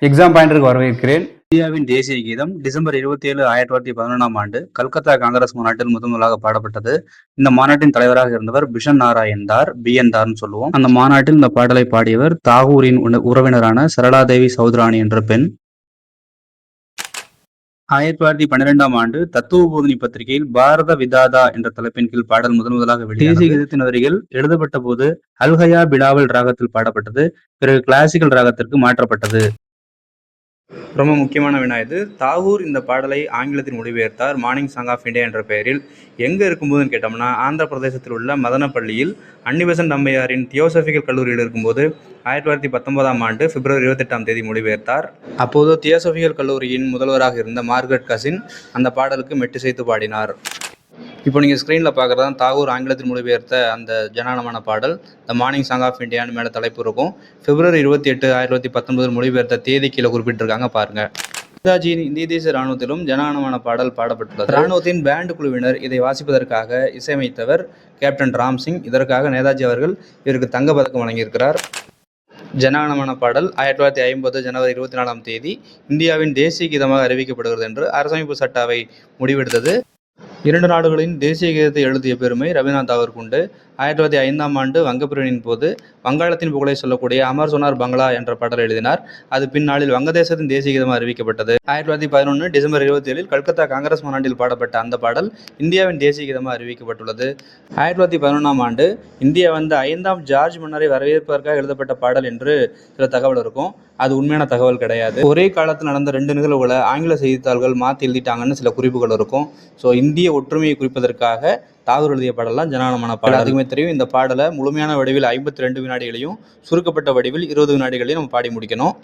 Exam பாயிண்டருக்கு வரவேற்கிறேன். இந்தியாவின் தேசிய கீதம் டிசம்பர் 27, 1911 கல்கத்தா காங்கிரஸ் மாநாட்டில் முதலாக பாடப்பட்டது. இந்த மாநாட்டின் தலைவராக இருந்தவர் பிஷன் நாராயண் தார், BN தார்னு சொல்லுவோம். அந்த மாநாட்டில் இந்த பாடலை பாடியவர் தாகூரின் உறவினரான சரளாதேவி சௌத்ராணி என்ற பெண். 1912 தத்துவ போதினி பத்திரிகையில் பாரத விதாதா என்ற தலைப்பின் கீழ் பாடல் முதலாக தேசிய கீதத்தின் வரிகள் எழுதப்பட்ட போது அல்ஹயா பிலாவல் ராகத்தில் பாடப்பட்டது. பிறகு கிளாசிக்கல் ராகத்திற்கு மாற்றப்பட்டது. ரொம்ப முக்கியமான வினா இது. தாகூர் இந்த பாடலை ஆங்கிலத்தில் மொழிபெயர்த்தார் மார்னிங் சாங் ஆஃப் இந்தியா என்ற பெயரில். எங்கே இருக்கும்போதுன்னு கேட்டோம்னா, ஆந்திர பிரதேசத்தில் உள்ள மதனப்பள்ளியில் அன்னிபெசன்ட் அம்மையாரின் தியோசபிக்கல் கல்லூரியில் இருக்கும்போது 1919 பிப்ரவரி 28 மொழிபெயர்த்தார். அப்போது தியோசபிக்கல் கல்லூரியின் முதல்வராக இருந்த மார்கரெட் கசின் அந்த பாடலுக்கு மெட்டிசைத்து பாடினார். இப்போ நீங்கள் ஸ்க்ரீனில் பார்க்குறது தான் தாகூர் ஆங்கிலத்தில் மொழிபெயர்த்த அந்த ஜனகணமன பாடல். த மார்னிங் சாங் ஆஃப் இந்தியான்னு மேலே தலைப்பு இருக்கும். பிப்ரவரி 28, 1919 மொழிபெயர்த்த தேதி கீழே குறிப்பிட்டிருக்காங்க பாருங்கள். நேதாஜியின் இந்திய தேசிய இராணுவத்திலும் ஜனகணமன பாடல் பாடப்பட்டுள்ளது. இராணுவத்தின் பேண்ட் குழுவினர் இதை வாசிப்பதற்காக இசையமைத்தவர் கேப்டன் ராம்சிங். இதற்காக நேதாஜி அவர்கள் இவருக்கு தங்கப்பதக்கம் வழங்கியிருக்கிறார். ஜனகணமன பாடல் 1950 ஜனவரி 24 இந்தியாவின் தேசிய கீதமாக அறிவிக்கப்படுகிறது என்று அரசமைப்பு சட்ட அவை முடிவெடுத்தது. 2 நாடுகளின் தேசிய கீதத்தை எழுதிய பெருமை ரவீந்திரநாத் தாகூருக்கு உண்டு. 1905 வங்கப்பிரிவினையின் போது வங்காளத்தின் புகழை சொல்லக்கூடிய அமர் சோனார் பங்களா என்ற பாடல் எழுதினார். அது பின்னாளில் வங்கதேசத்தின் தேசிய கீதமாக அறிவிக்கப்பட்டது. 1911 டிசம்பர் 27 கல்கத்தா காங்கிரஸ் மாநாட்டில் பாடப்பட்ட அந்த பாடல் இந்தியாவின் தேசிய கீதமாக அறிவிக்கப்பட்டுள்ளது. 1911 இந்தியா வந்த 5ஆம் ஜார்ஜ் மன்னரை வரவேற்பதற்காக எழுதப்பட்ட பாடல் என்று சில தகவல் இருக்கும். அது உண்மையான தகவல் கிடையாது. ஒரே காலத்தில் நடந்த 2 நிகழ்வுகளை ஆங்கில செய்தித்தாள்கள் மாற்றி எழுதிட்டாங்கன்னு சில குறிப்புகள் இருக்கும். ஸோ இந்திய ஒற்றுமையை குறிப்பதற்காக தாகூர் எழுதிய பாடலாம் ஜனகணமன பாடல். அதுக்குமே தெரியும். இந்த பாடலை முழுமையான வடிவில் 52 வினாடிகளையும் சுருக்கப்பட்ட வடிவில் 20 வினாடிகளையும் நம்ம பாடி முடிக்கணும்.